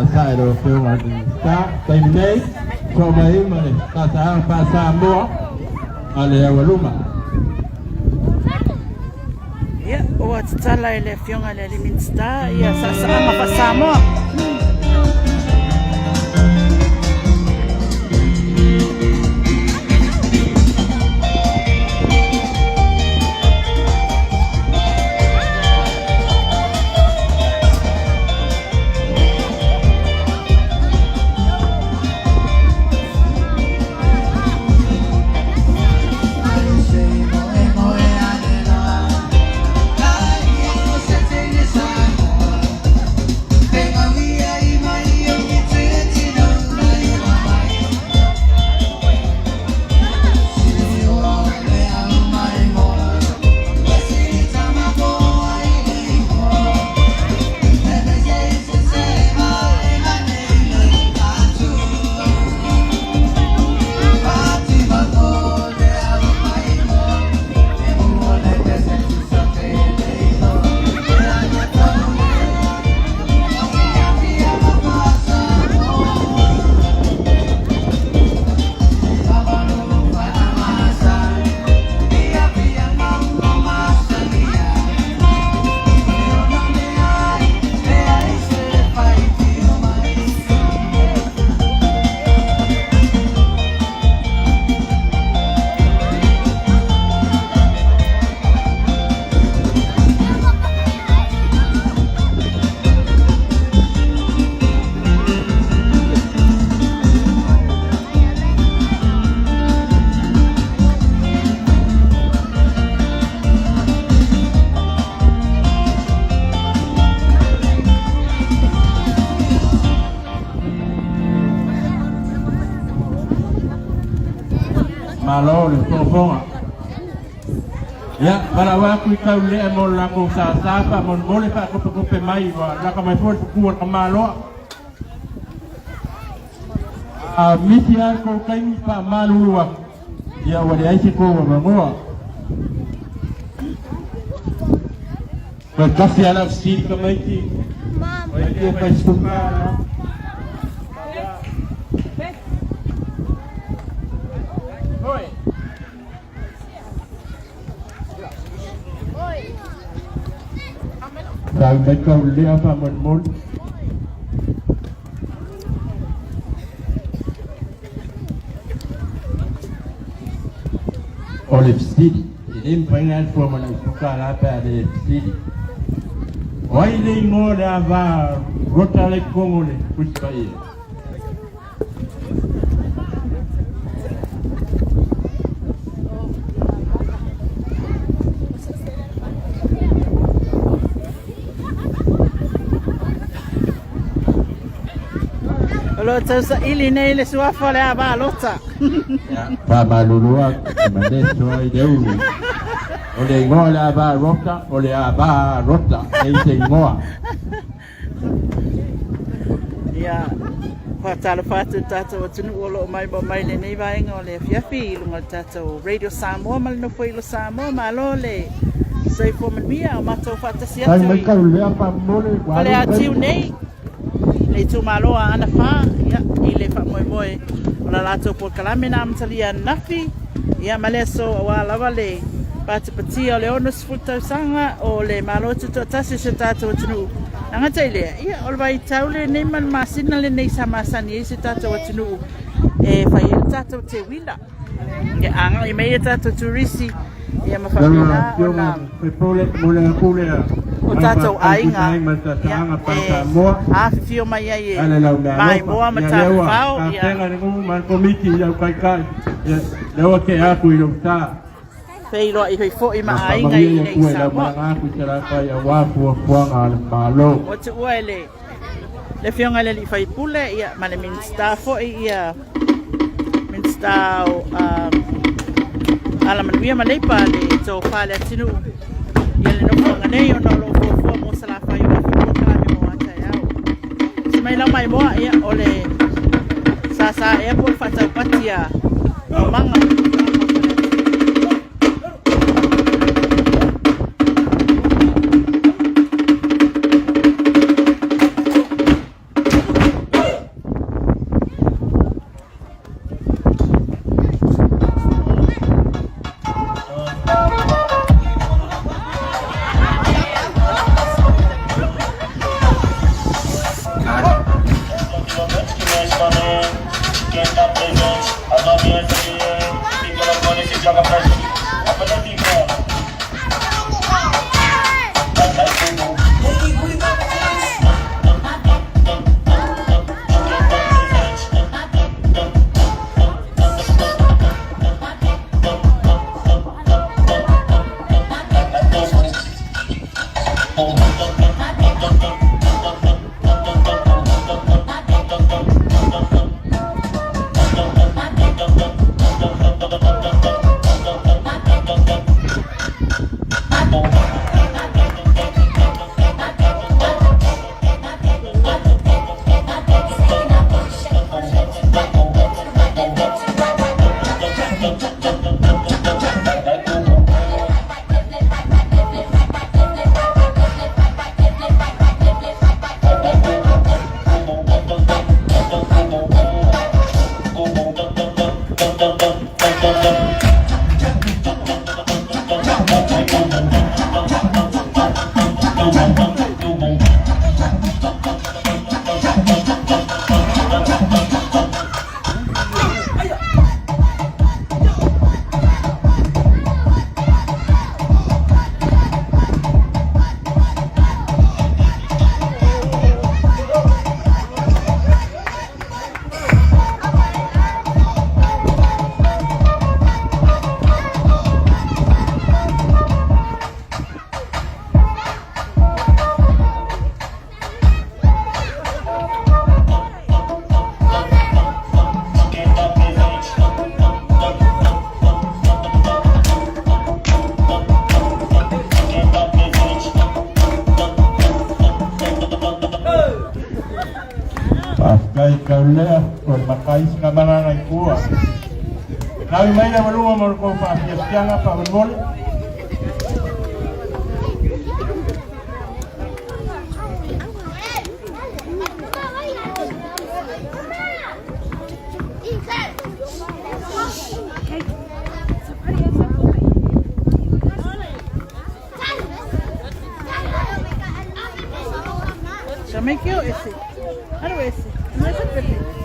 sai do film sta tem nei so mai mai ta Samoa ale waluma ya o tala ele fionga le minsta ya sa ama pa Samoa malo le fonga ya para wa ku ka le mo la ko sa pa mon mo le pa ko pe mai wa la ka mai fo ku ka malo a misia ko kai pa malu wa ya wa ai ko wa mo wa ka fi ala si ka mai ki wa ki pa su ka Rồi mấy câu lia và mình muốn Olive City ini pengen formal suka apa di City why they more ava rotale kongole puspai lo tsa ili nei le sua fole aba lotta ya pa malulua mande soi deu ole ngola aba rota ole aba rota ei te ngoa ya pa tala fatu tata tunu olo mai ba mai le nei vai ngole fiafi lunga tata radio Samoa mal no foi lo Samoa malo le sei fo mia ma to fata sia sai mai ka le apa mole Faleatiu nei le tu maloa ana fa ya ile fa moi la lato por kalame nam talia nafi ya maleso wa lava le pati le ono sfuta sanga o le malo tu tasi se tato tunu anga tele ya ol vai taule nei man masina le nei sama sani se tato tunu e fa ya tato te wila ya anga i mei tato turisi ya mafamila ona pole o tato ainga a fio mai ai mai moa mata fao ya tenga ni man komiti ya kai ya lewa ke aku i ta Feilo i hoi fo i ma ainga i nei Samoa aku tera kai ya wa fuanga le malo o te ua le fionga le li fai pule ia ma le minsta fo ia minsta o ala manuia ma leipa le to Faleatiu ia le no fo nei o no lo fo mo sala fai o fo kala me mo ata yao si mai la mai mo ia ole sa e po fata patia o manga Kai kaulea kon makai nga mga ngai kuwa. Nawi mai na malunga mo ko Faafiafiaga pa mol. Chamekio esse. Ano esse? Não é perfeito.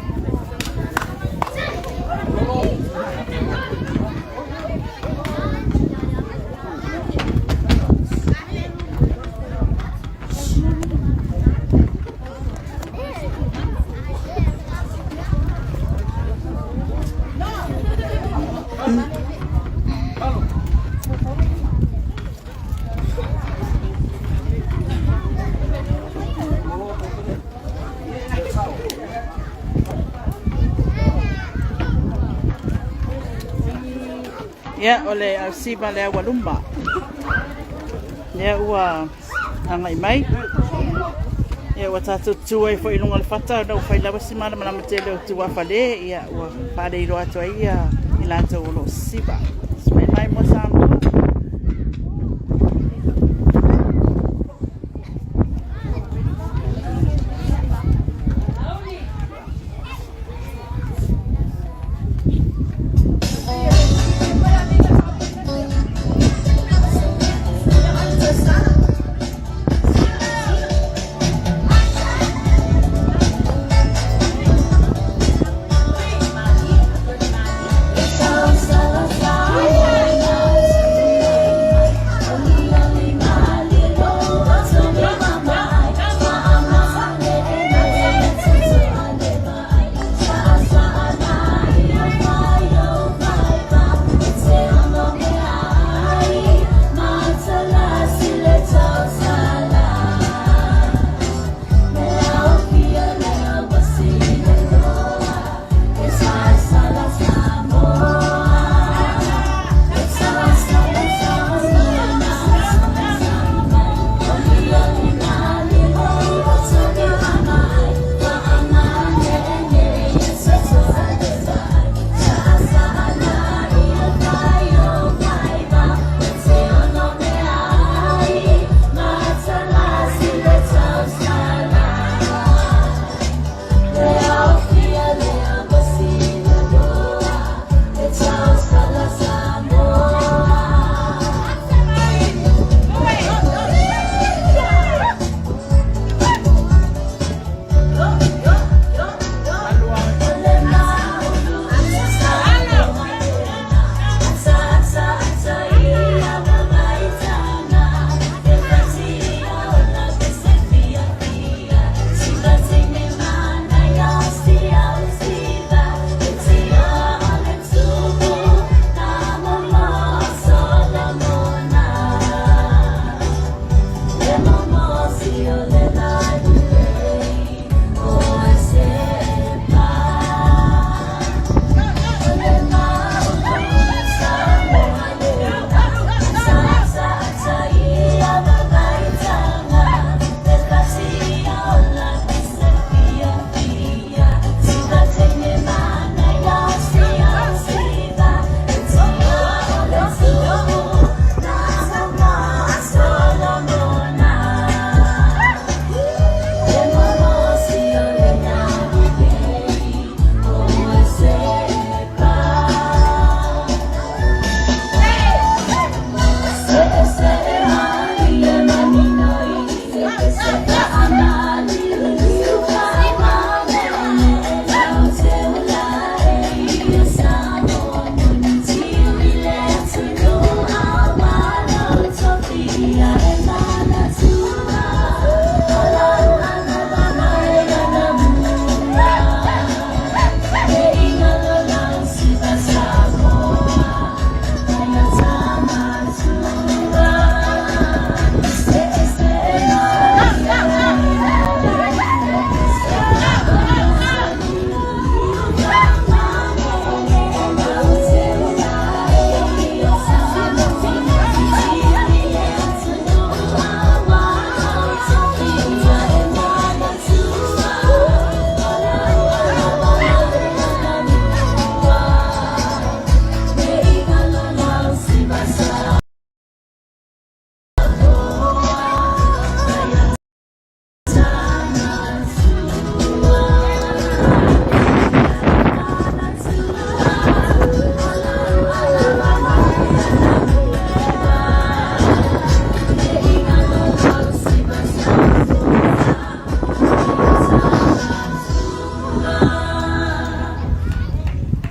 Ya ole au siba le walumba. Ya ua angai mai. Ya wa tatu tuai fo ilunga le fata no fai lava simana mana matele tu wa fale ya ua fale ro atu ia ilato lo siba. Smai mai mo sango.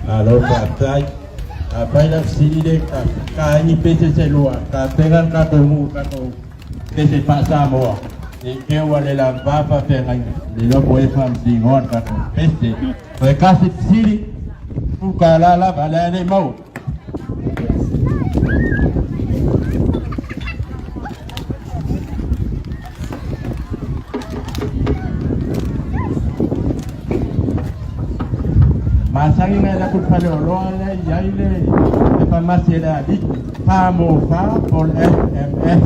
Alo patai. Apa yang sini dek kami pese selua, kapengan kamu pese Pak Samoa. Ini wale la bapa pengen di lo boleh faham singon kamu pese. Mereka sini buka lala balai mau. Masang ini ada pun pada orang yang ini masih ada di Famofa oleh SMF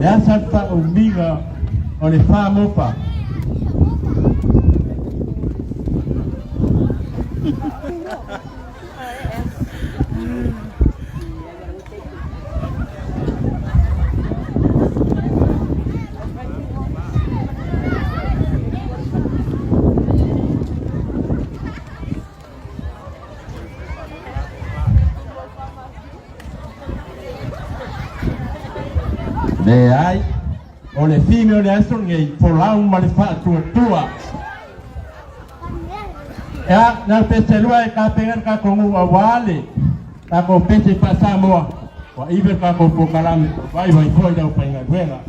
dan serta Umiga oleh Famofa. Ai oleh female nasun ngai polang malifat tua ya na peselua ka pengen ka kongu awale ka ko pese pa Samoa wa ibe ka ko pokalam vai foi da upenga wenga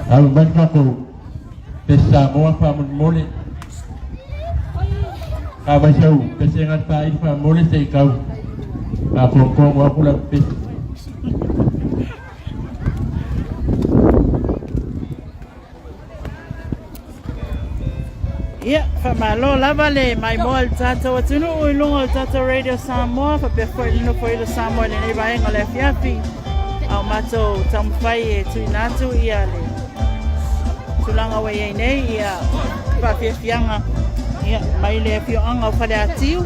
Ang bansa ko Samoa pa muli kabasaw kasi nga tayo pa muli sa ikaw kapongkong ako lang pis Ya, famalo lavale mai mol tato watunu ulungo tato radio Samoa fa before no for the Samoa ni ba en ole fiafi au mato tamfai tu natu iale tulanga wa nei ia Faafiafiaga mai Faleatiu Faleatiu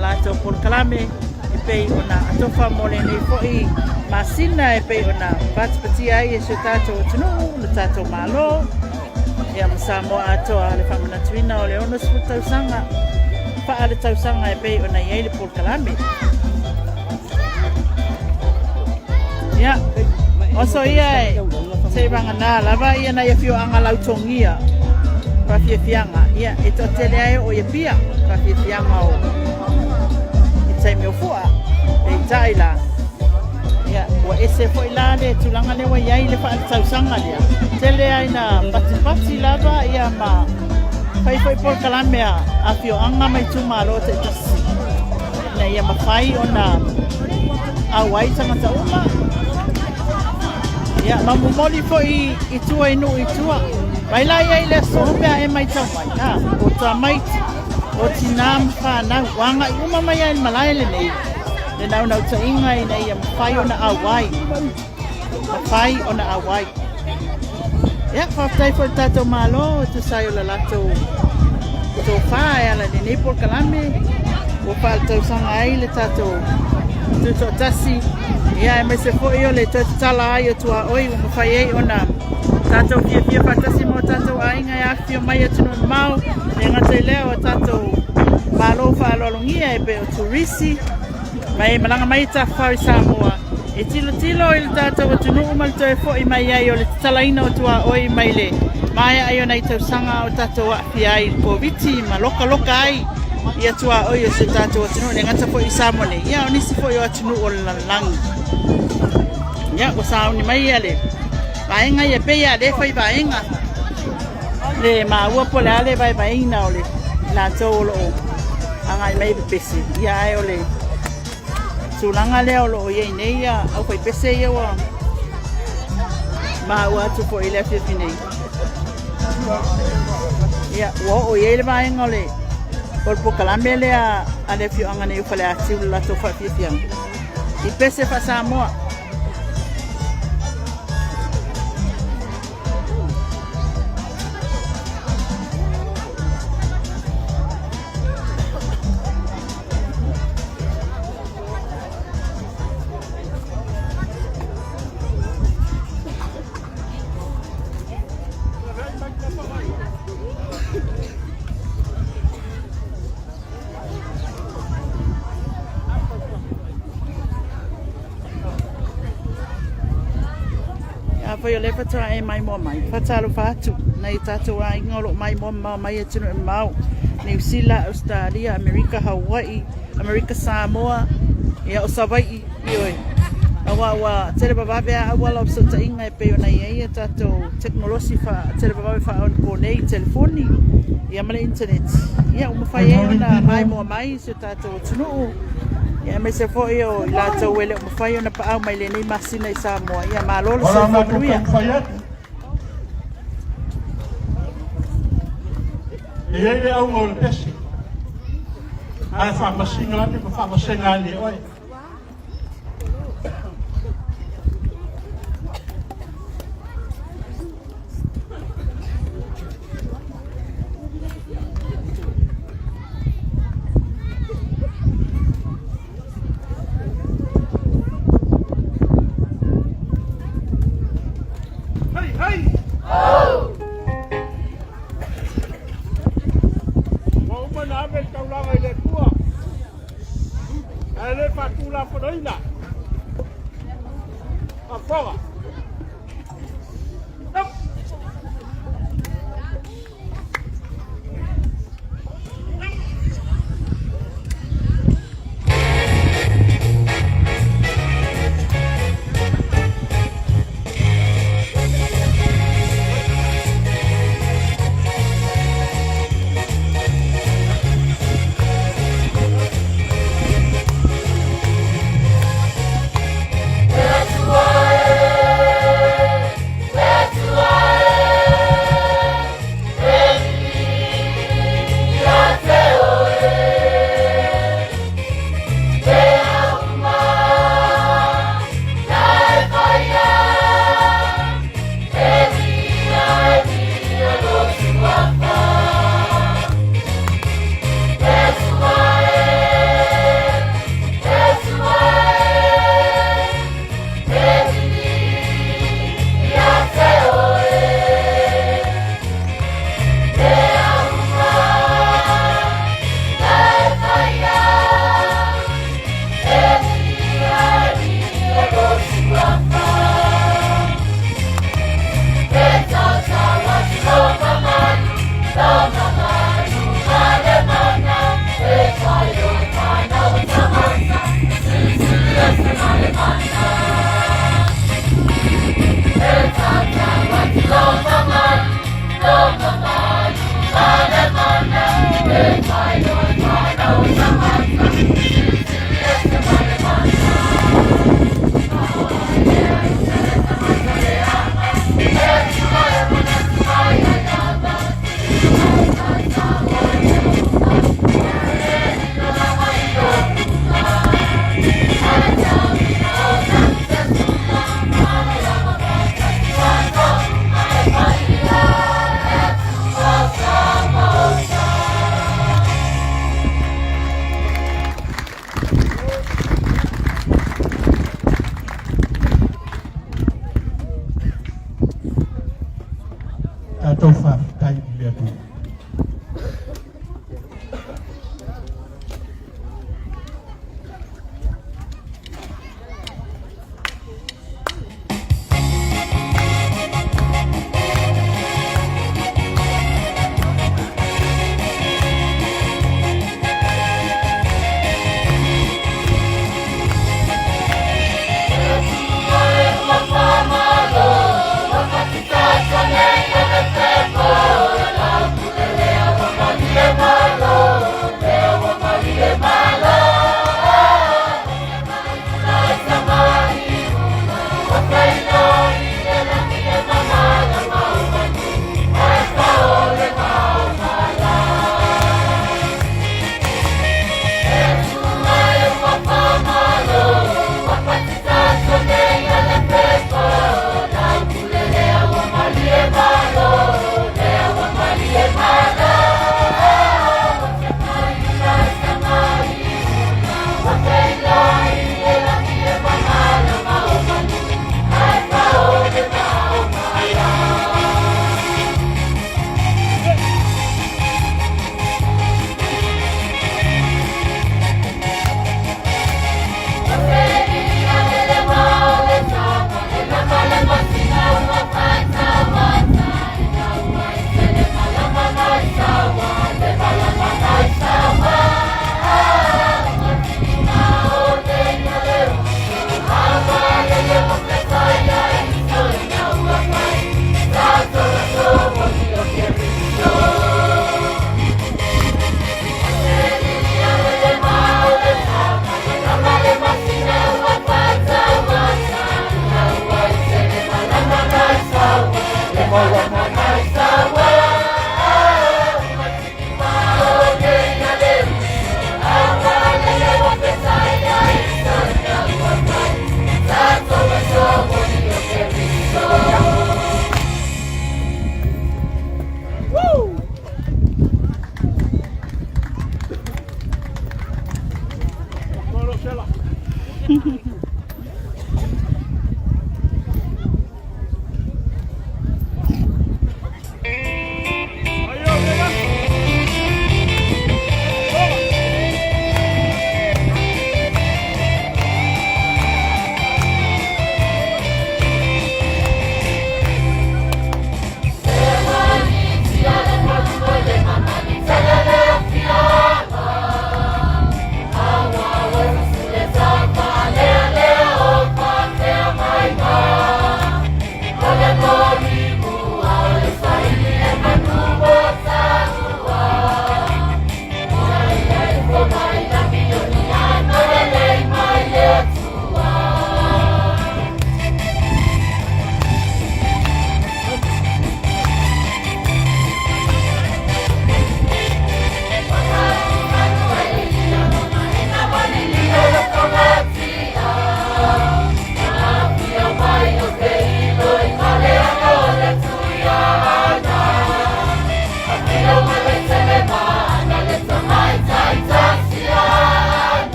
la to por kalame e pei ona atofa mole nei foi masina e pei ona patpati ai e tato tunu le tato malo ia Samoa ato ale famana twina ole ona sputa sanga pa ale tausanga e pe ona ia le Port Kalame. Ia, oso ia e se vangana lava ia na ia fio anga lautongia Faafiafiaga ia e totele ai o ia pia Faafiafiaga o e taimi o fua e taila ia ua ese fo ila le tulanga le wa iai le pa tausanga lea tele ai na pati lava ia ma fai Port Kalame a fio anga mai tumalo te tasi na ia mawhai o na awai tangata uma ia mamumoli fo i tua inu i tua mai la ia ile so mea e mai tau mai ha o ta maiti o tinam whanau wanga i uma mai ai malai le nei le nau ta inga i nei mawhai o na awai mawhai o na awai ia whaftai fo tato malo tu sai o la lato to whae ala ni nei Port Kalame o whaal tau sanga ai le tato tu to tasi ia e mai se fo io le tala ai o tua oi o mawhai ei o na tato fia fatasi mo tato ainga e afio mai atunu mau e ngata i leo tato malo whaalolongia e pe o turisi mai malanga mai ta whari Samoa e tilo i le tato o tunu umalto e fo i mai ai o le talaina o tua oi mai le mai ai o nei tausanga o tato wa fia ai koviti ma loka ai ia tua oi o se tato o tunu e ngata fo i Samoa ne ia o nisi fo i o atunu o lalang ia o sauni mai ale vaenga ia pe ia le fai vaenga le maua po le ale vai vaina ole la tolo anga mai pese ia ai ole sulanga le olo ia nei ia au fai pese ia wa maua tu po ile fine ia o ia le vaenga ole por Kalame le a le fio anga nei Faleatiu la to Faafiafiaga i pese fa Samoa foi o le fata e mai mo mai fata lo fatu nei tatu ai ngolo mai mo mai e tunu mau New Zealand, Australia, America, Hawaii, America, Samoa ia o savai i oi awa tere baba be awa so ta inga e pe ona ia tatu technology fa tere baba fa on ko nei telefoni ia male internet ia o mafai ona mai mo mai so tatu tunu ia me se fo io la to wele mo fai ona pa au mai le nei masina i Samoa ia malolo se fo luia e au ngol pesi ai fa masina ni fa masina ni oi That's why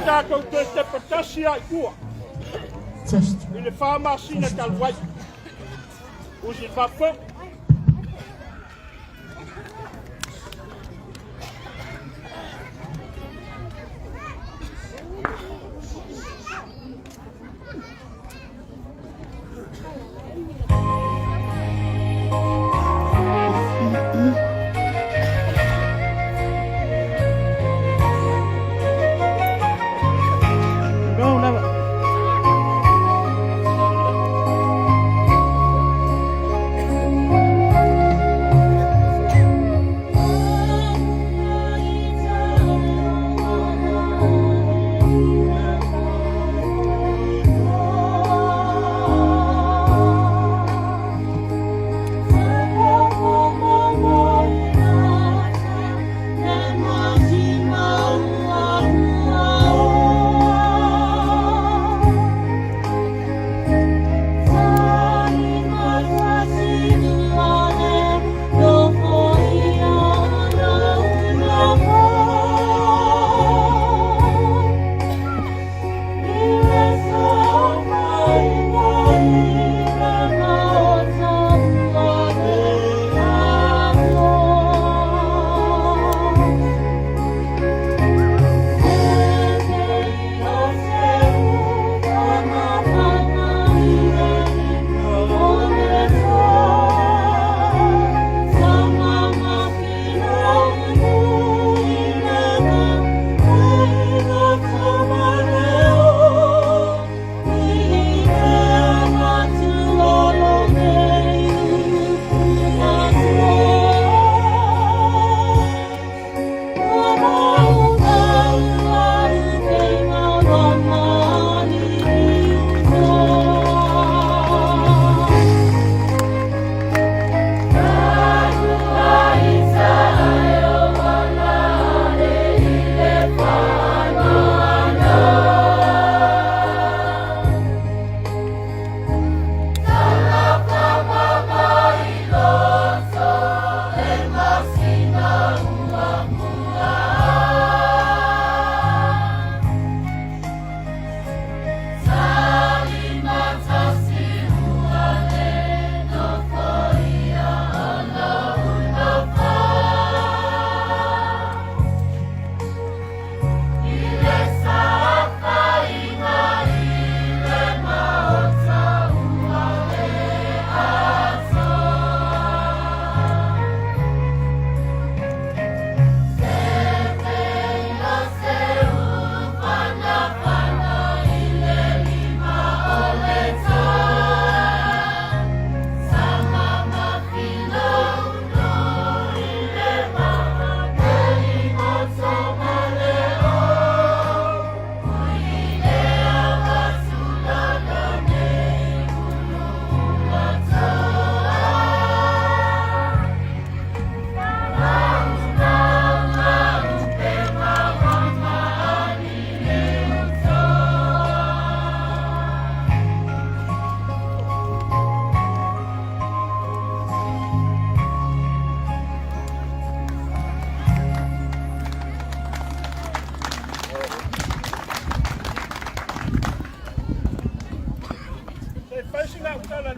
tātou te patasi ai kua. I le whāmasina kalwai. Usi whapō.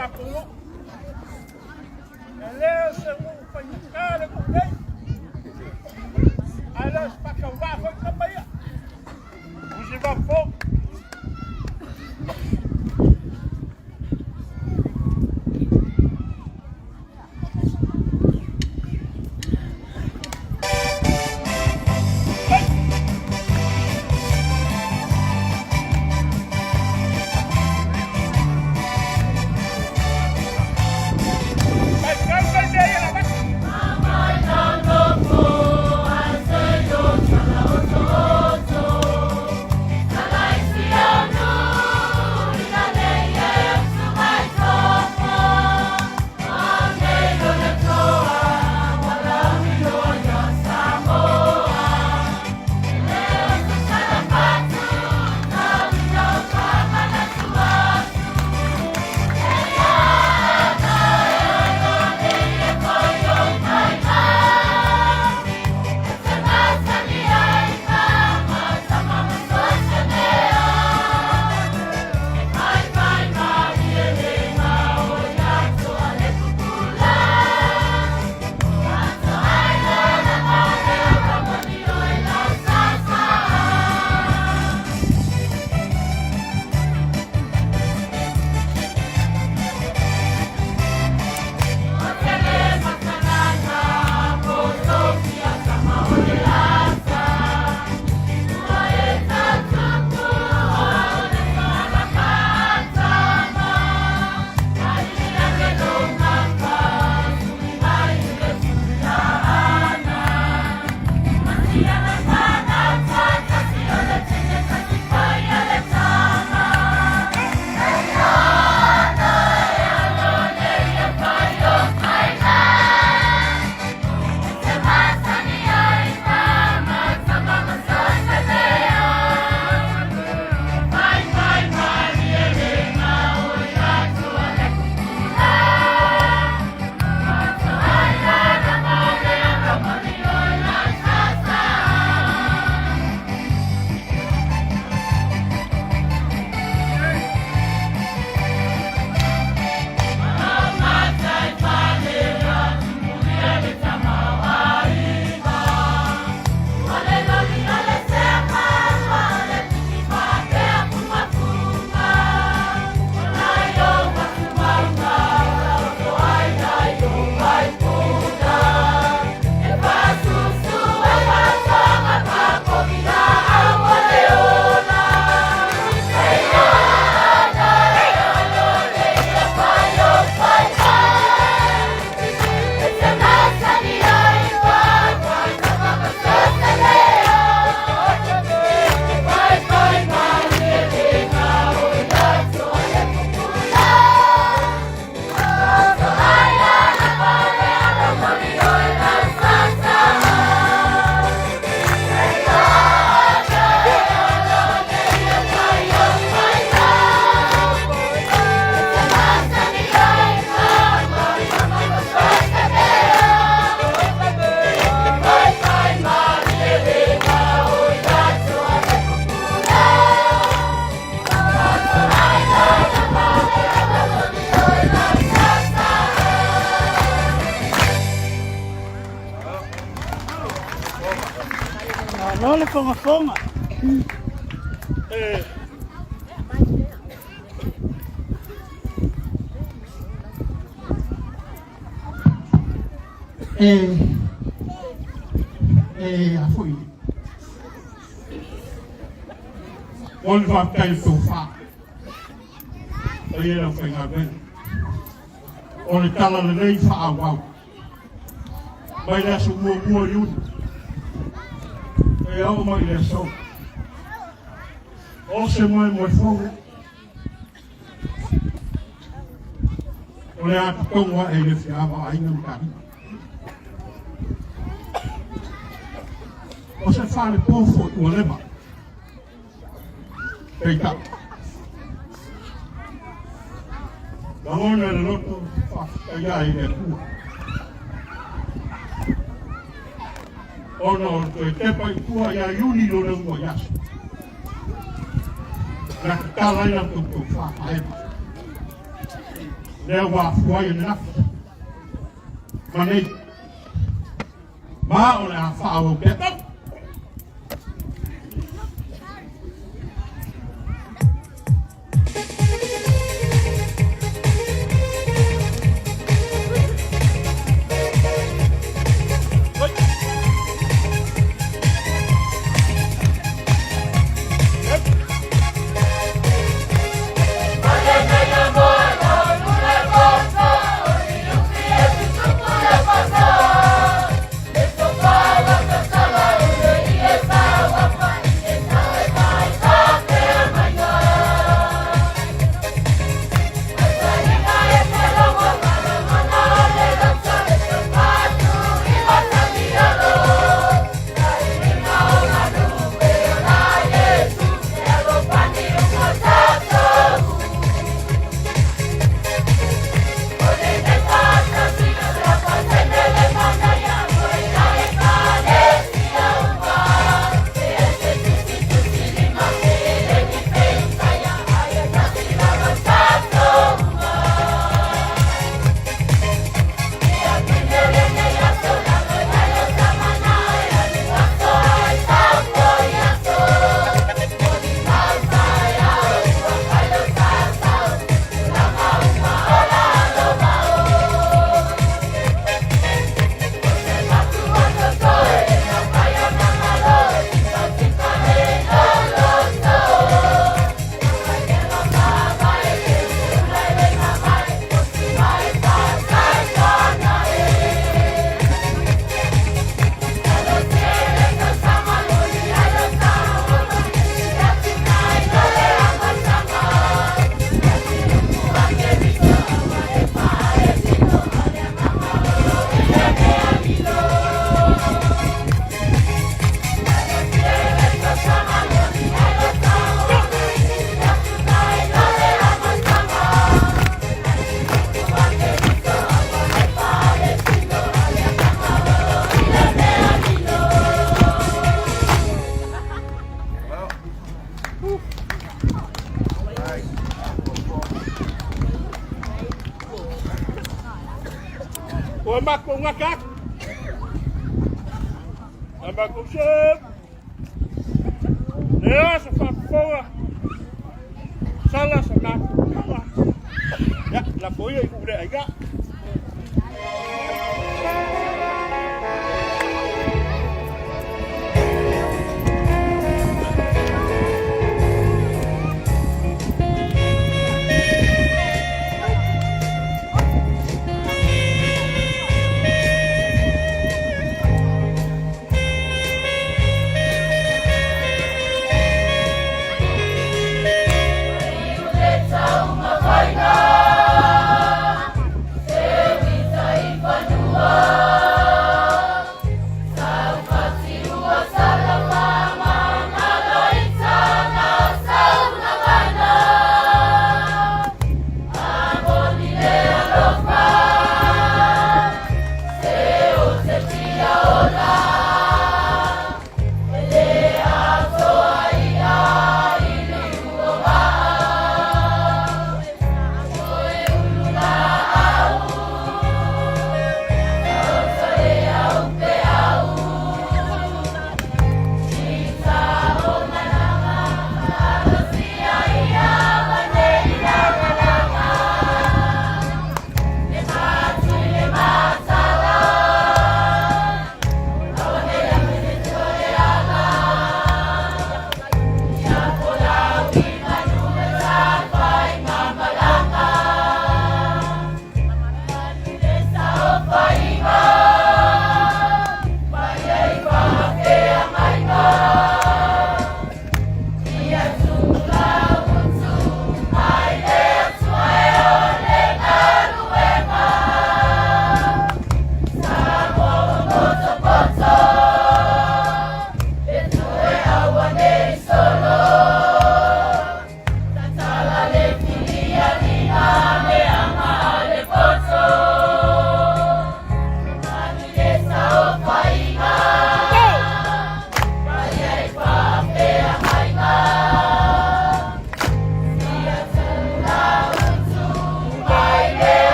papungo. Leo se ufanyikale kugei. Alas pakawako kabaya. Usiba po. Lole fonga. Afui. On va tailler tout fa. Rien à faire avec. On est à la lei fa wow. Vai lá su mo yun. Eu uma eleição. Hoje moi fogo. Olha como a ele fiava aí no caminho. Você fala povo o lema. Eita. Vamos no loto allá aí de rua. Ono te pai tua ya yuni lo le moyas. Na kala ina tu fa ai. lea wa fuai na manei ma o le a whao peta Oi, Marco, um macaco. É Marco, chega. Essa fafoa. Salah senang. Ya, la foi aí, udah agak.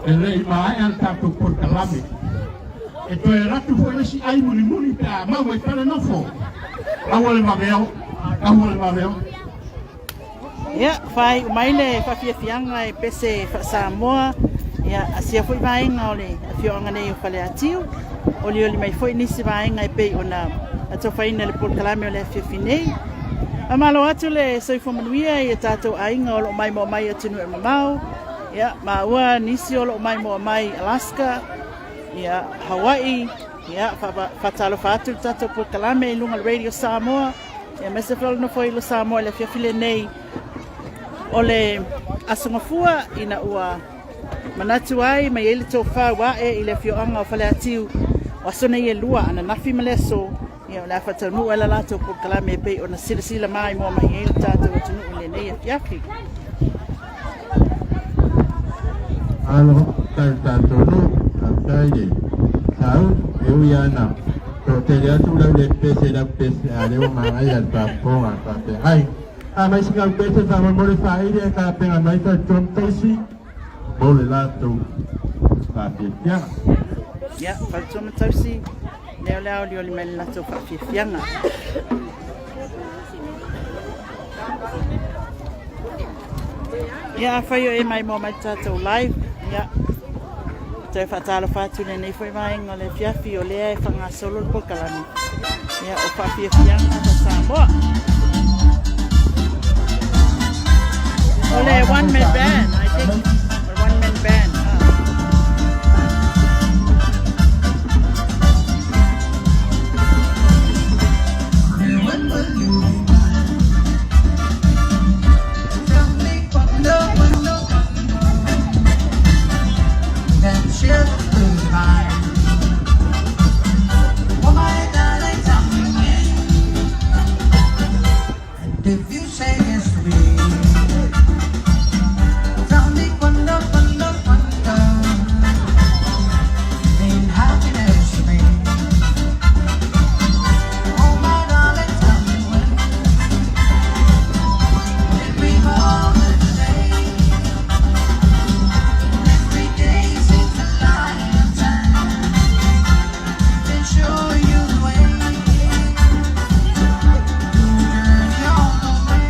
Ele mai al tato por kalame. E to e ratu fo esi ai muni muni ta ma mo pele no fo. Awole mabeo. Ya, fai maile Faafiafiaga e pese Samoa. Ya, asia foi vaenga ole Faafiafiaga nei Faleatiu. Oli mai foi nisi vaenga e pe ona ato faina le por kalame ole Faafiafinei. Amalo atu le soifo manuia e tato ainga o mai mo mai atunu e mamau. Ya, maua nisi o mai mo mai Alaska. Ya, Hawaii. Ya, fatalo fatu tato por kalame lunga radio Samoa. Ya, mese falo no foi lo Samoa le Faafiafinei nei. Ole asungafua ina ua manatu ai mai ele tofa wa e ile Fioanga o Faleatiu. Wasona ia lua ana nafi maleso. Ia la fata nu ala la to por kalame pe ona sila mai mo mai ele tato tunu le nei fiafi. Alo, tato no, taide. Sau, eu ia na. To te rea tu le pese da pese ale o mai al paponga pa pe. Ai. Mas se eu penso que eu vou fazer a pena mais que eu tenho vou lá tu Faafiafiaga. Ya, faltou me tausi. Leo oli mel la to Faafiafiaga. Ya, faio e mai mo mai tato live. Ya. Te fatalo fatu nei foi mai ngole fiafi o le e fanga solo po kalani. Ya, o Faafiafiaga ta Samoa. Ole one man band, I think. Or one man band. If you say yes to me, tell me cuando mean happiness to me. Oh my darling, tell me when. Let me hold it today. Every day seems a lifetime. Then show you the way. Journey on the way.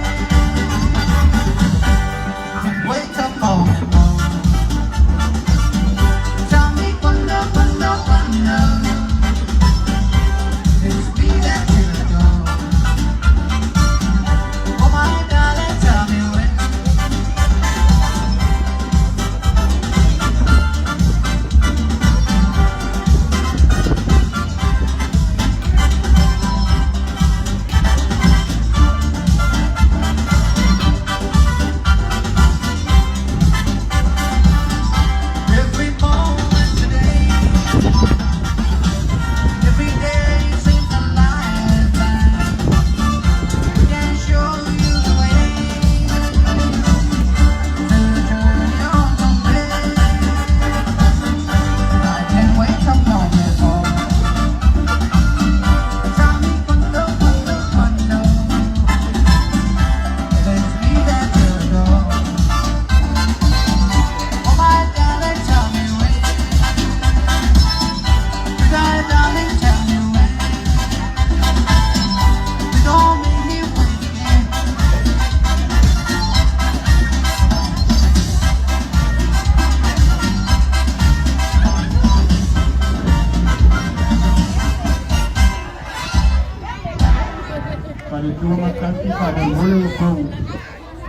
kaki pada boleh kau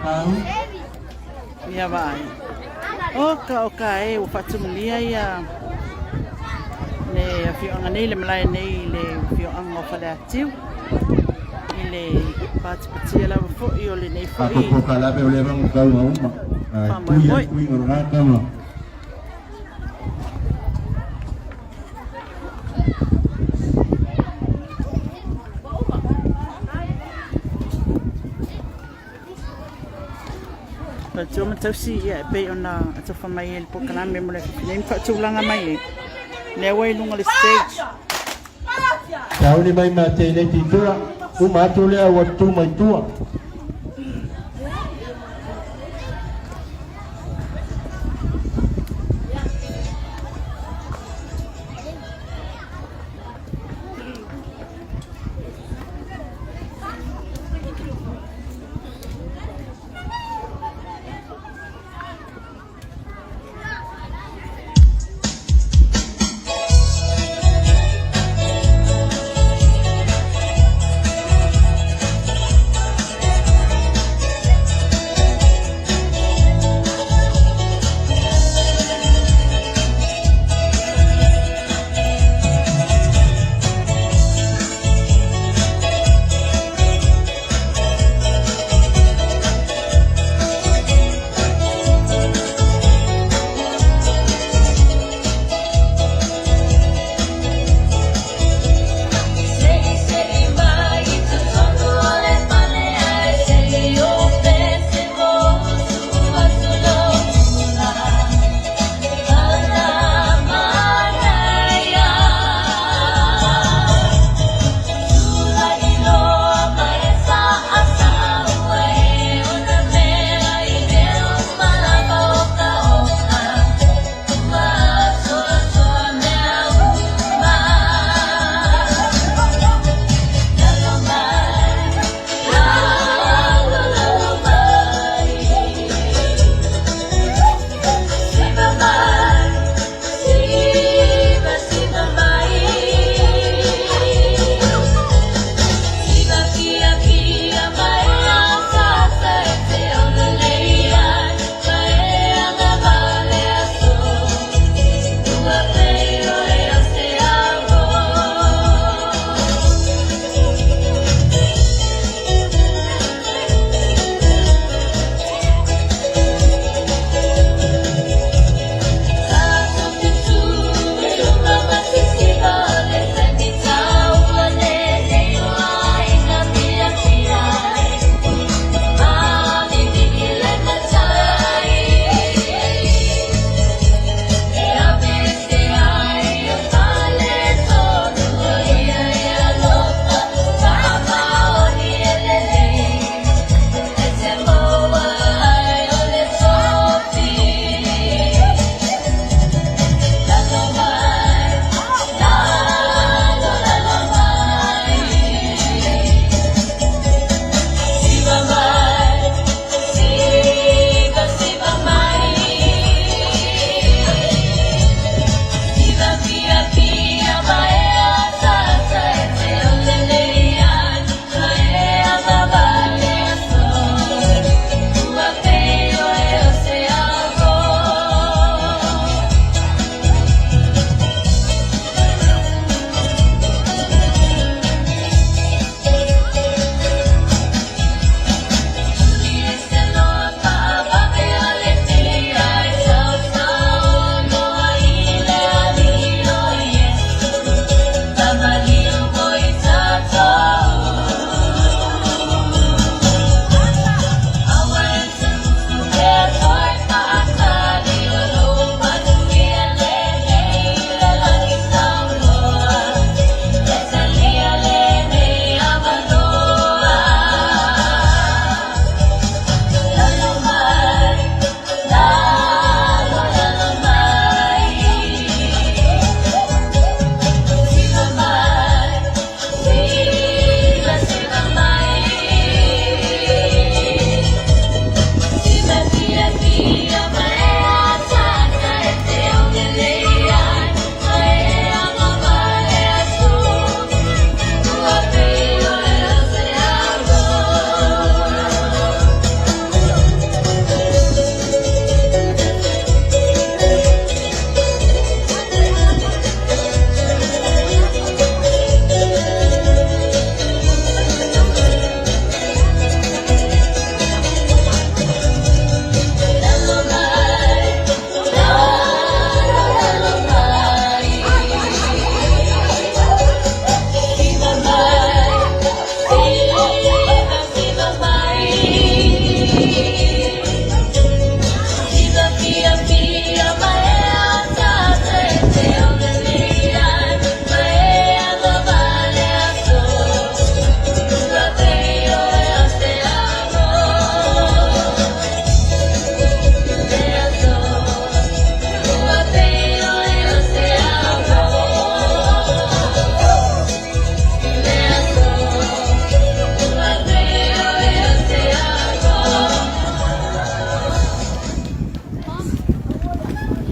tahu. Ia vai. Oka e o fatumulia ia. Le Faafiafiaga nei le malai nei le Faafiafiaga Faleatiu. Le patipatia lava fo'i o le nei fo'i. Ako po kalabe o le bang kau uma. Kuya kui ngorata ma. Tō matausi ia pe ona atofa mai e le pokalame mo le nei whaatulanga mai e. Nea wai lunga le stage. Tauni mai ma te le titua. Uma atu lea watu mai tua.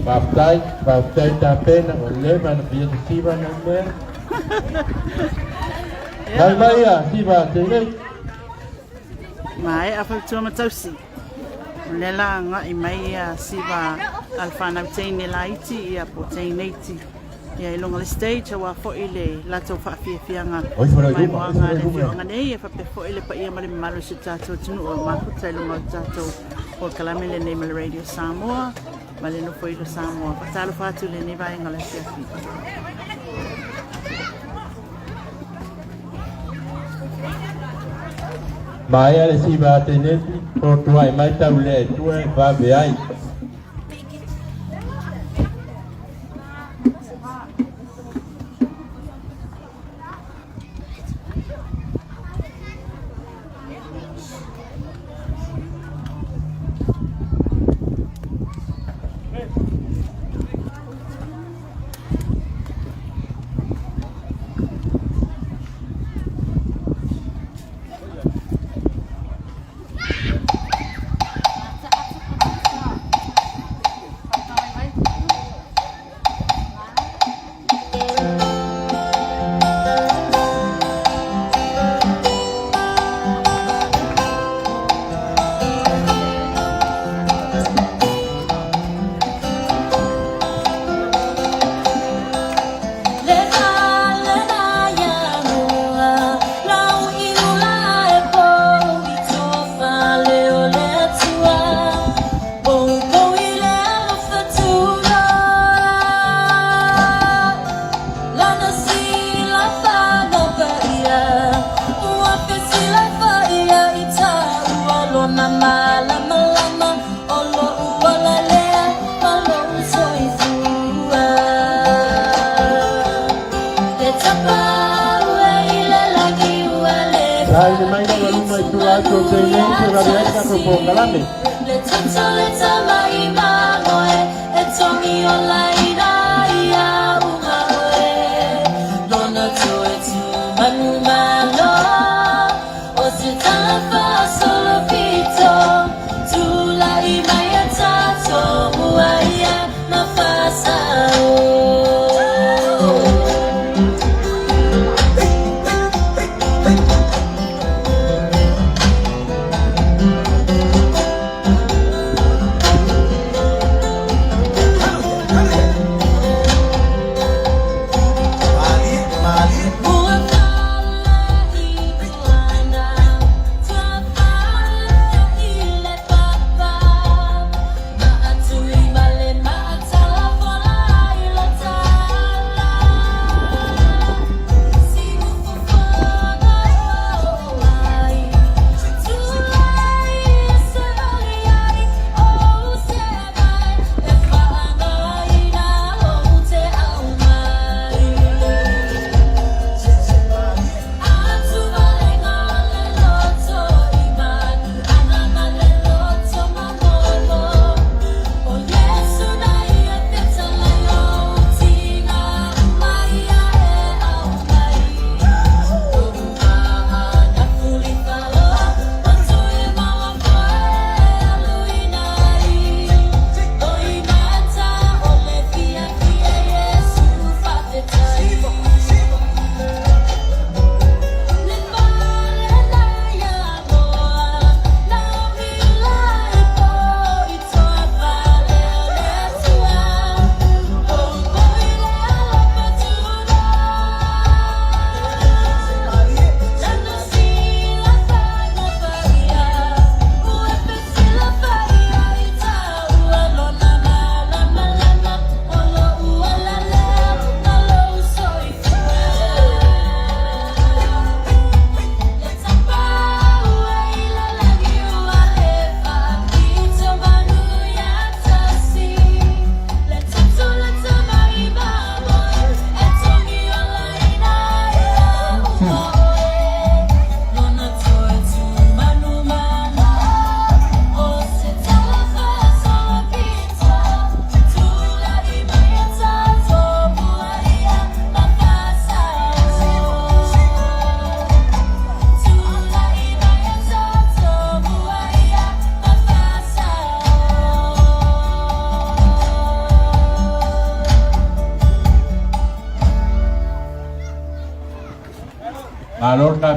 Baptai tapena o leva na pia siva na mer. Mai ya siva tene. Mai apa tu matausi. Lela nga I mai siva alfana tene laiti ia po tene iti. Ia ilonga le stage wa fo ile lato Faafiafiaga mai moanga le fionga nei fa pe fo ile pa ia mali malu se tato tunu o makuta ilonga tato o kalamele nei mal radio Samoa male no foi do Samoa patalo fatu le nei vai ngala fiafi Mai ale siva tene por tuai mai taule tuai va beai.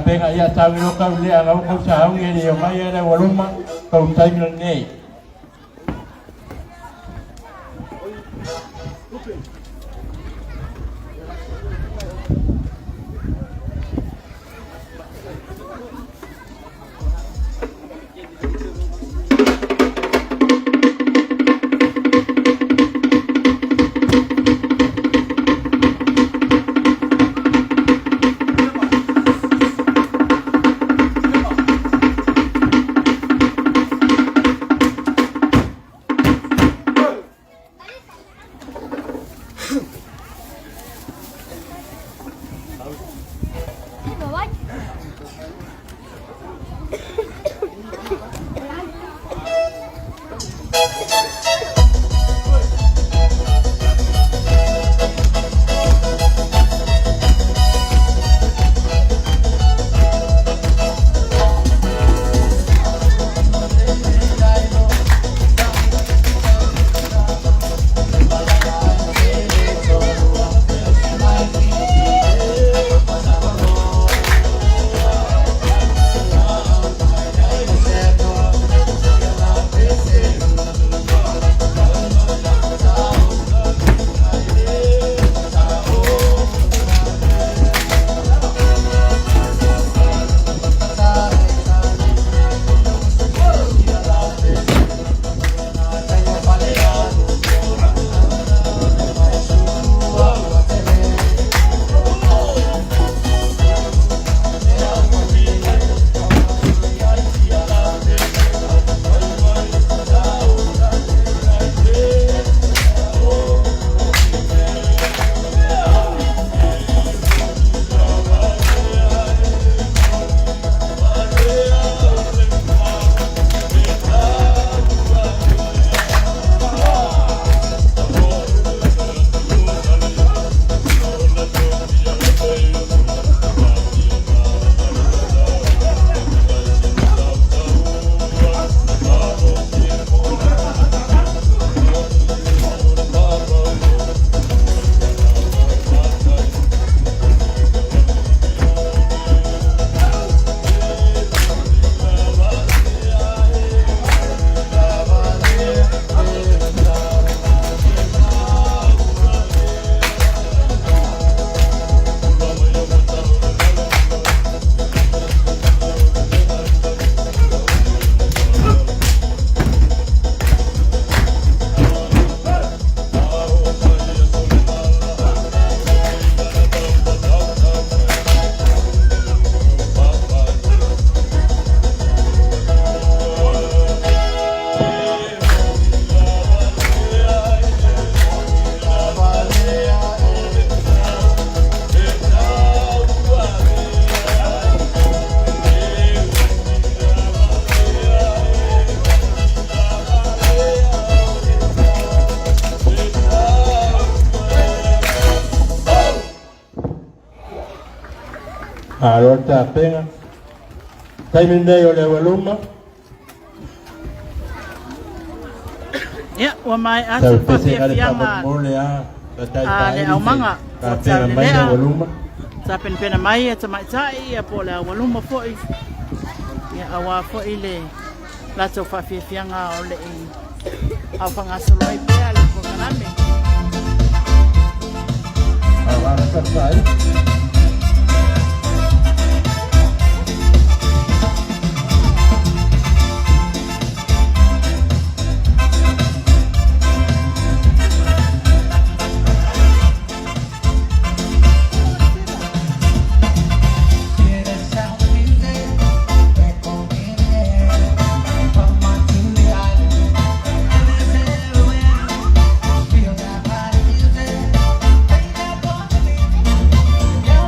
penga ia tawino kau lea ngau kau sahaungi ni o mai ere waluma kau taimina nei. Arota penga. Taiminde o le waluma. Ya, wa mai atu Faafiafiaga le au manga. Penga mai le waluma. Sa pena mai e tamai tai e po le waluma foi. Ya awa foi le lato Faafiafiaga o le au fanga soloi pea le kokaname. Awa sai. Yeah.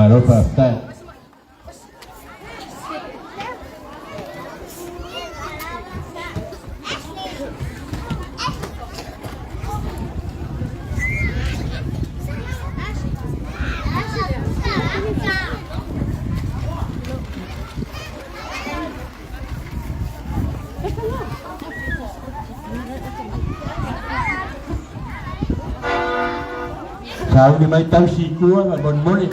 lupa Ustaz. Sao ni mai tau si kua ma bon mole.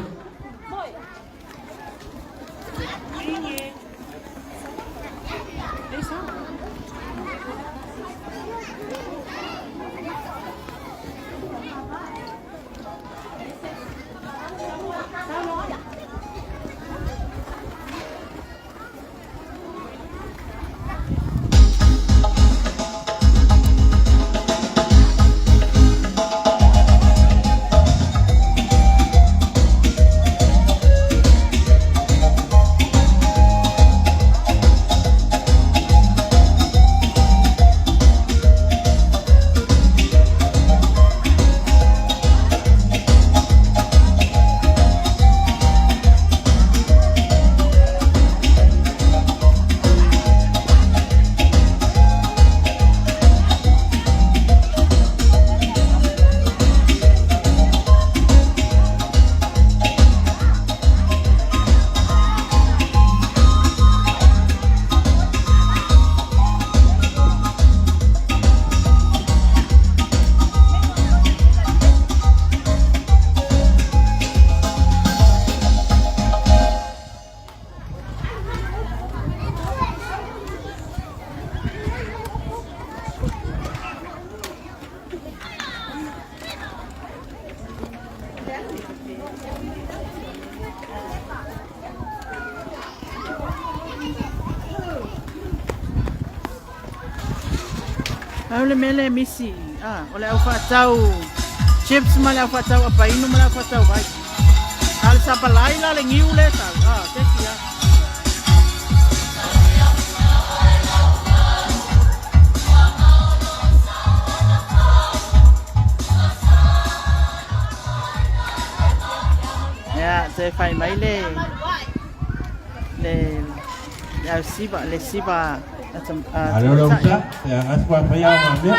Oleh mele misi, oleh aku tahu chips malah aku tahu apa ini malah aku tahu baik. Hal siapa lain lah lengiu le tahu, kesian. Ya, saya fai mai le siba. Halo Ustaz, yang asal Faafiafiaga mai.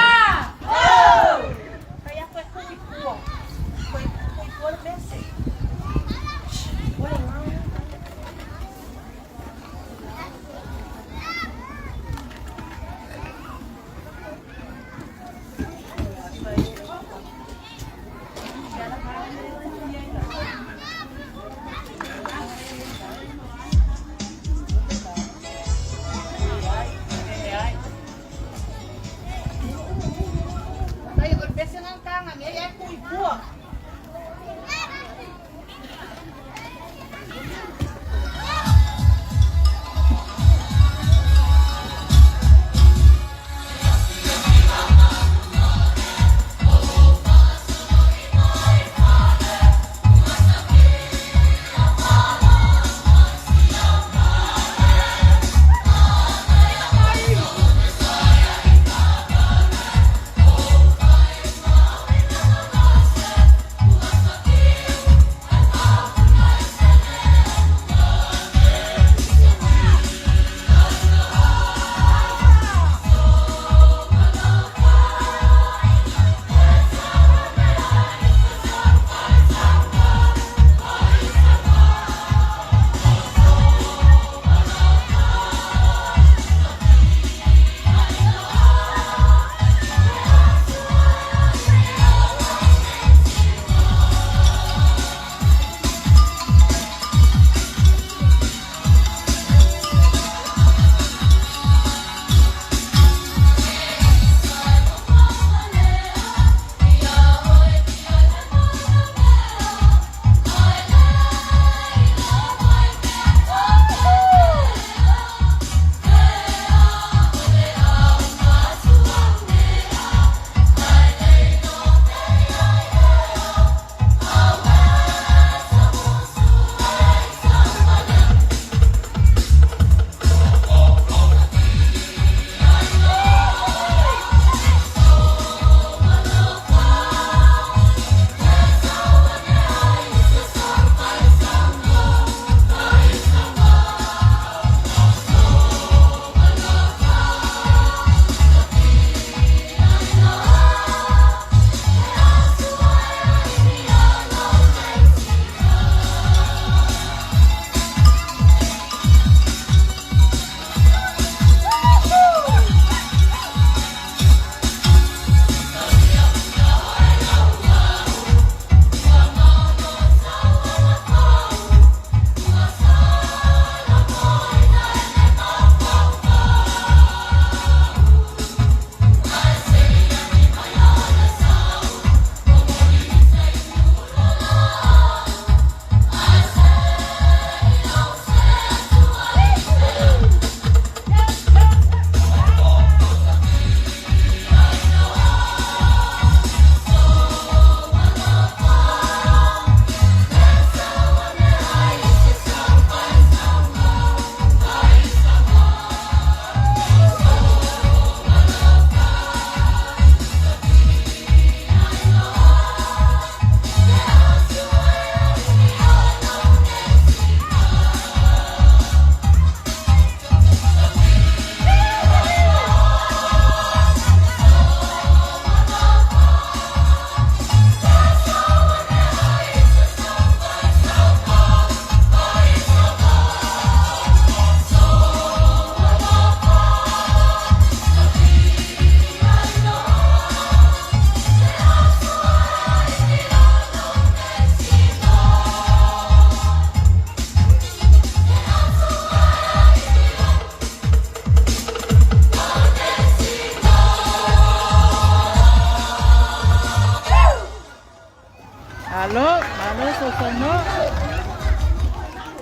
Malo, so no.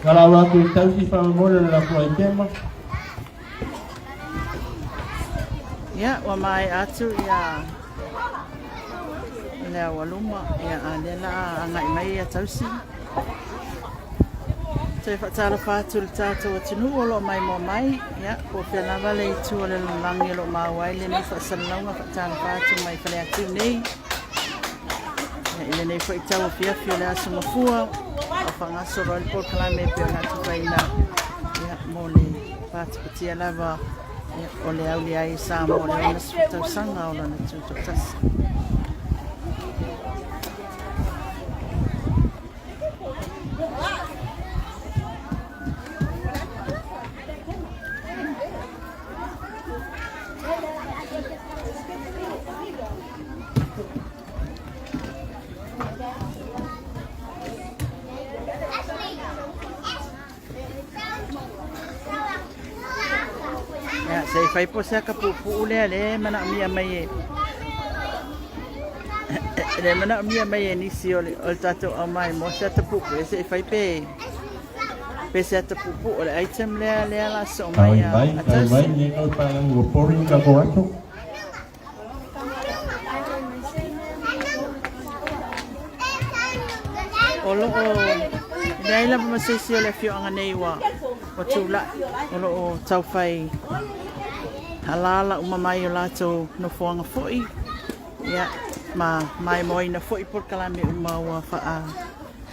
Kalau waktu tahu si famole la kuai tema. Ya, wa mai atu ya. Lea waluma ya andela ngai mai ya tausi. Te whatara whātul tātou atinu olo mai mo mai, ya, ko whiana wale I tu ole langi lo mawai le nei whasalaunga whatara whātul mai Faleatiu nei. Ya, ile nei whaitau Faafiafia le aso mafua, o whangasoro le por kalame peo nga tukaina, ya, mo le whātupatia lava, ya, o le au le ai Samoa le onas whatau sanga o lana tūtotasi. Ya, saya fai po sa kapupu le mana mia mai. Le mana mia mai ni si ole tato o mai mo sa tapupu se fai pe. Pe sa tapupu ole item le la so mai. Mai ni kau parang ngoporin ka ko ato. Olo o dai la ma se si ole fio anga nei wa. O tula olo o tau fai halala uma mai o lato no foanga foi ya ma mai moi na foi por kalame uma wa fa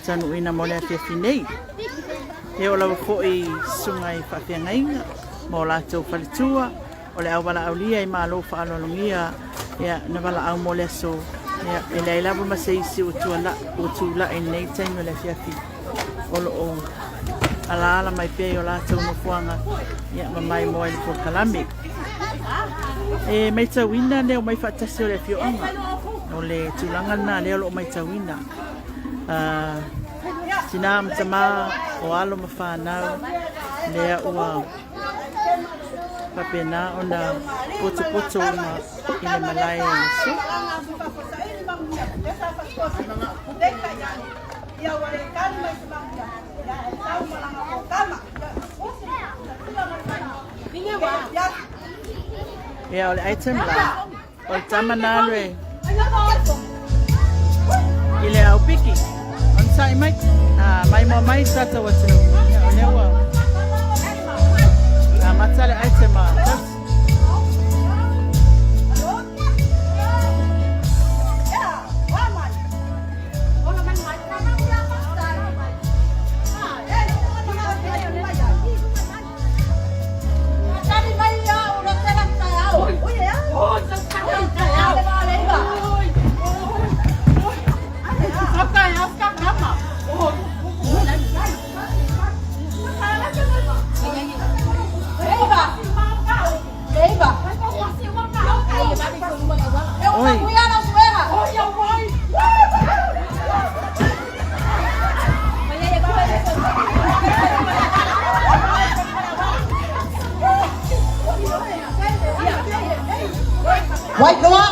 tanu ina mole a finei e o la foi sungai Faafiaga mo lato falitua o le awala aulia I malo fa alongia ya na wala au mole so ya ele la ma se isi o tula e nei tango le fiafi olo o ala mai pe o lato no foanga ya mai moi por kalame e mai tawina le mai fatasi o le fioanga o le tulanga na le o mai tawina sina mtama o alo mafana le ua papena ona poto na ina malai so ya ole item la o tama na lwe ile au piki on sai mai mai mo mai tata watu ya ole wa matale item Wait, no, ma.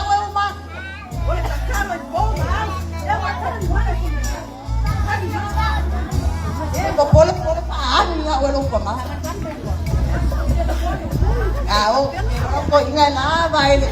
Boleh paan nga wala pa ma. Ko ingat lah baik.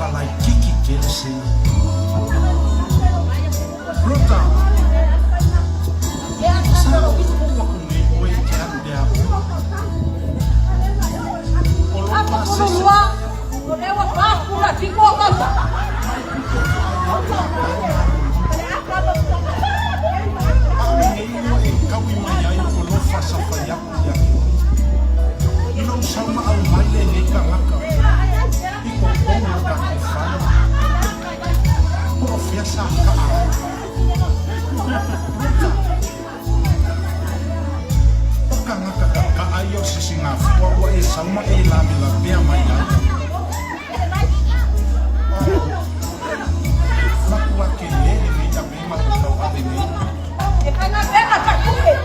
palai kiki kelese. Ruta. Sao kuwa kuni oe ke anu dea. Apa kulua? Kulewa pakula tiko kasa. Ami ngeino e kawi mai ai o lo fasa Faafiafiaga. Ino sama au mai le ne kangaka. Iko kongo ka te whana. Ko fiasa ka a. O kangaka ka ai o sisinga fua ua e sama e lami la pia mai ai. Makua ke lele me ta me makutau ave me. E kana pena pakule.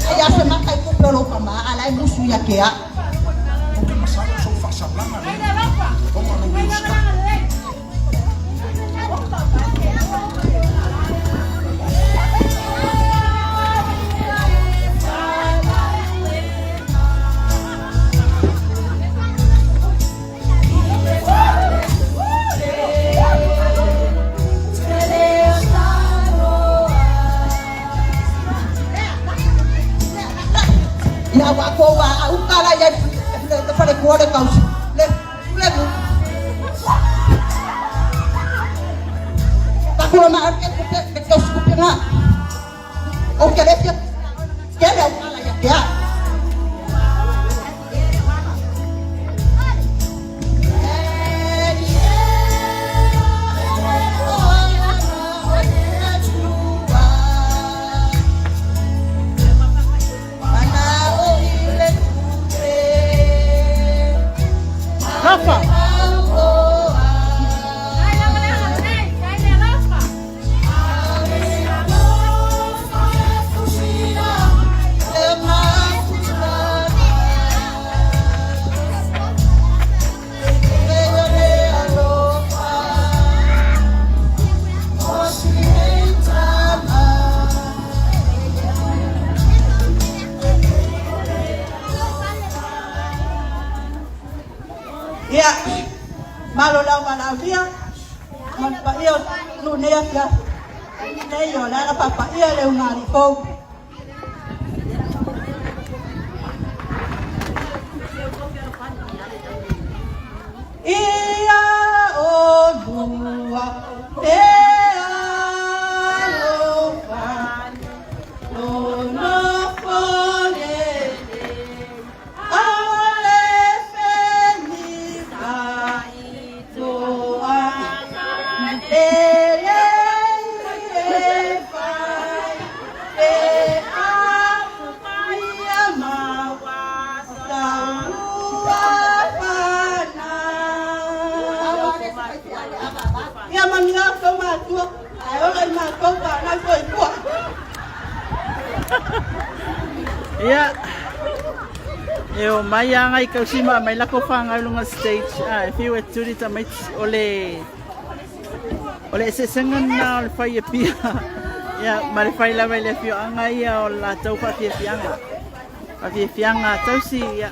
Aya se makai kupelo kama alai musu ya kea. Porque masala so fasa blana le. Como no busca. Ya wako wa ukala ya te fare kuore kausi. Le mu. Takula ma ake ke kausi kupena. O kele fia. Kele ukala ya kea. Rafa. Ya, malo lang manavia, magpaiyo, lunea ka, neyo, na papaiyo, leunari ko. Iya, o dua, Ia. Eo mai anga I kausima mai lako whanga lunga stage. If you were turi ta mai ole se sengan na ole Faafiapia. Ia, mare whai lawa le fio anga ia o la tau Faafiafiaga. Faafiafiaga tausi ia.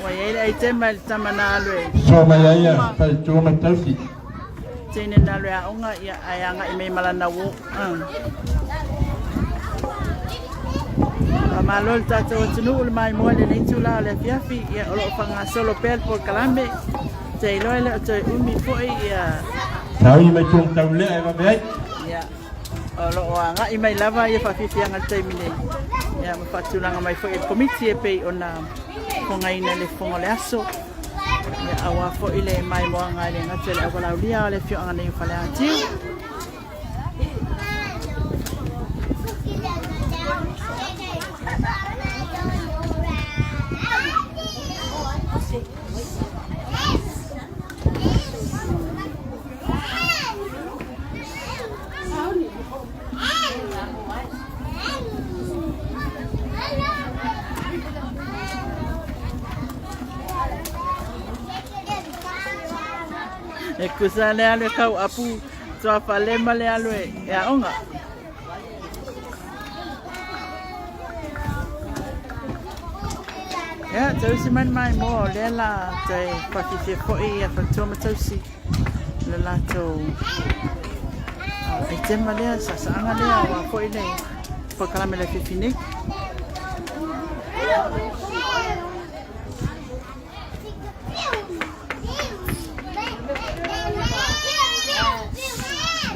Wa ia ai te mai tamana alwe. So mai ai ia, pai tō mai tausi. Tene na alwe a onga ia ai anga I mei malana wo. Malol tato tunu ul mai mo le nei tula le fiafi ia o lo fanga solo pel por kalambe te lo le te umi foi ia Tau I mai tōng tau le ai mabeai. ia o lo anga I mai lava ia Faafiafiaga te mine ia ma fatulanga mai foi komiti e pe ona konga ina le fongo le aso ia awa foi le mai mo anga le ngatele awa lia le fio anga nei Faleatiu. E kusa le alwe kau apu toa palema le alwe e aonga. Ia, tausi mai mo le la te Faafiafiaga foi a fatoma tausi le lato. E tema lea sasaanga lea wa foi le pakalame le fifine.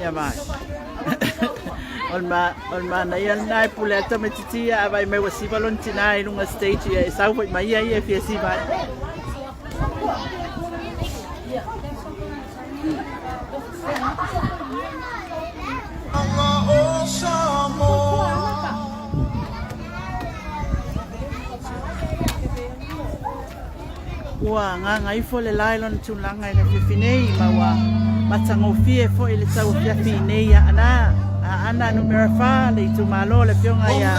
Ya vai. Olma na ia nai pule ta metitia vai me wasi valontina I lunga stage ia sau foi mai ia fiesi vai. Ua nga fo le lailon tulanga I le fifinei ma matango fie fo I le tau fiafi nei ana numero fa le tu malo le pionga ia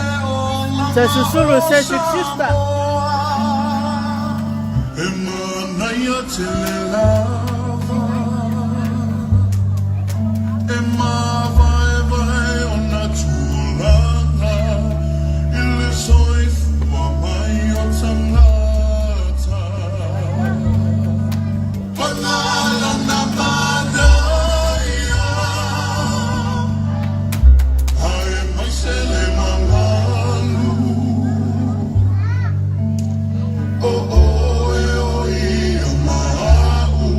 se susulu se sexista Emana ia te lava Ema vai ona tulanga Ile soifua mai o tangata Panala na madaya Ai mai sele mangalu Oh oh e o I o mau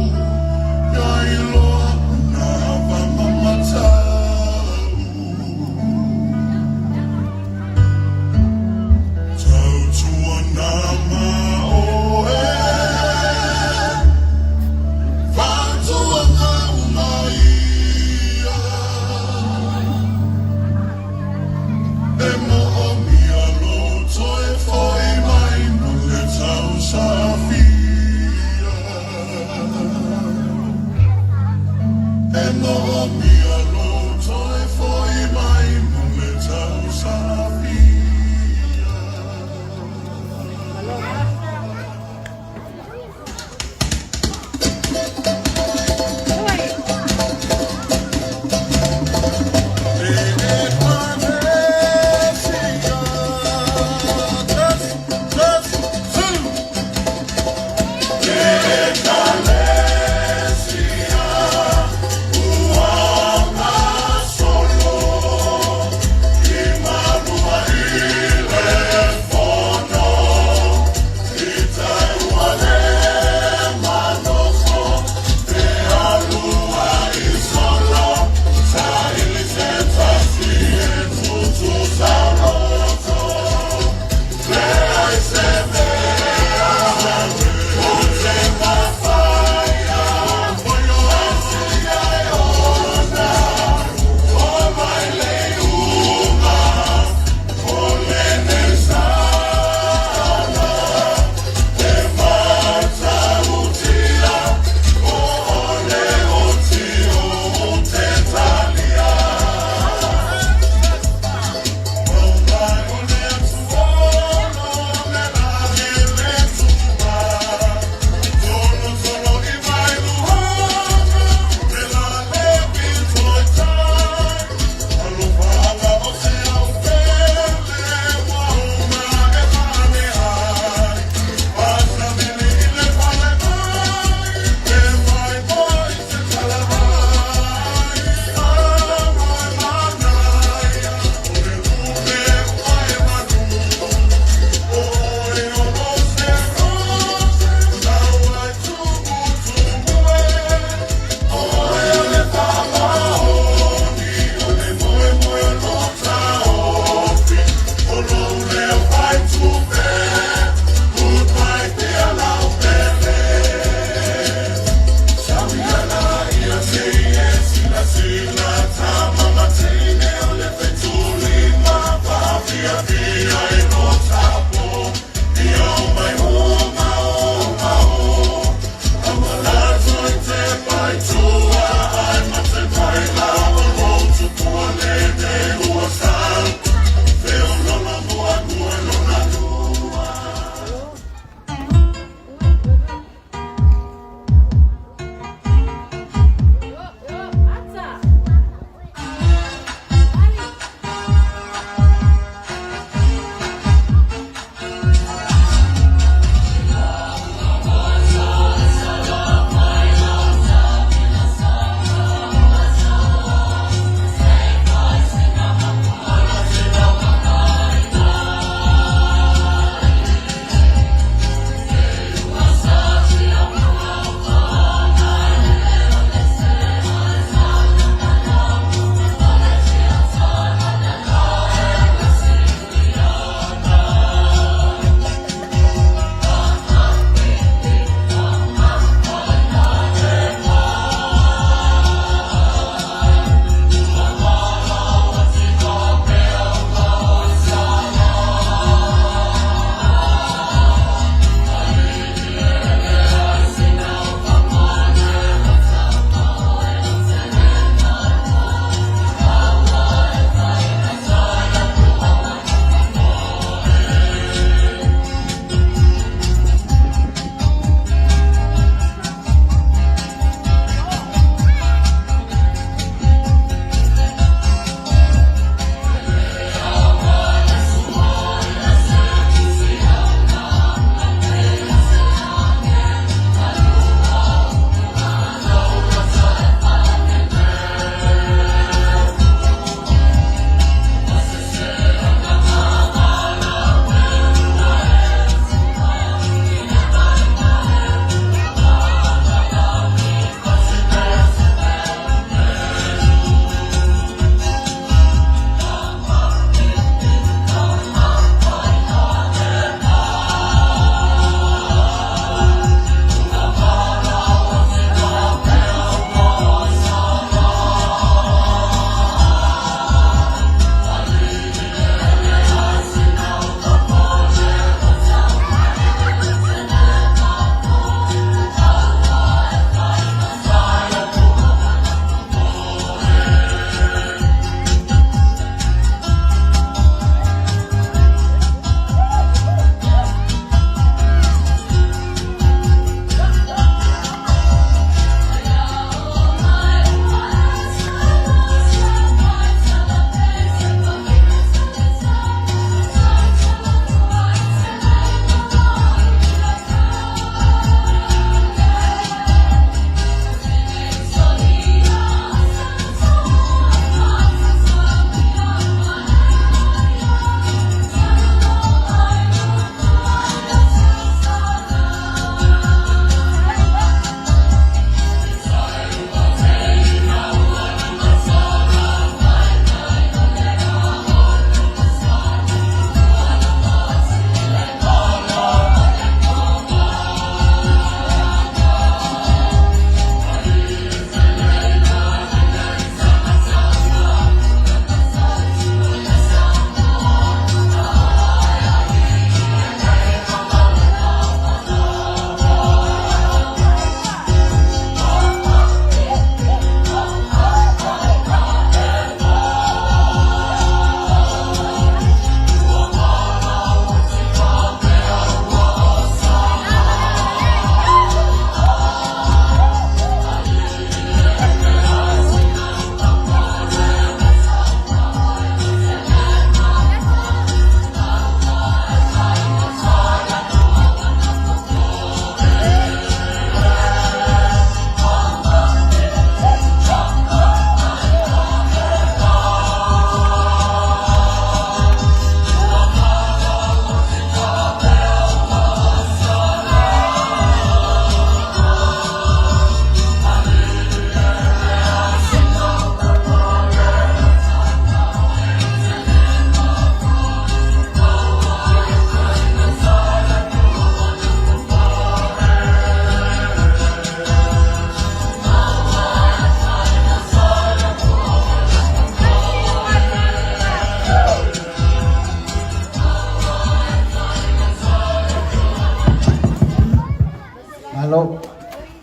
alo.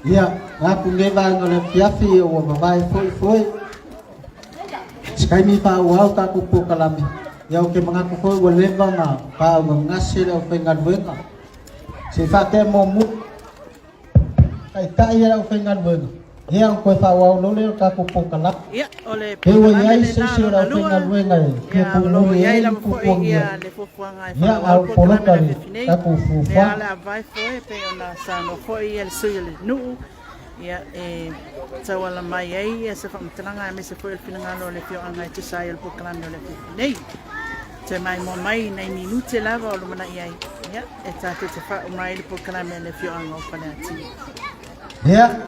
Ia, ngaku ngewa ngole fiafi o babai foi. Sekai mi pa uau ka kupu kalami. Ia o ke mga kufu o lewa na pa ngasi o pengan wenga. Si fake mo mu. Kai ta ia o pengan wenga. Ia ko pa uau no le ka kupu kalami. Ia, ole Ewa iai se sira o pengan wenga. Ke pulu ia la kupu foi ia. ia le fufuanga Ia au polokari ka kufu ia fa. la vai foi pe ona sa no foi ia le sui le nu ia tawala mai ai ia se famtranga me se foi el finangalo le fio anga te sai el poklando le nei te mai mo mai nei minute lava o lo mana ia ia e ta te fa mai le poklame le fio anga o Faleatiu. Ia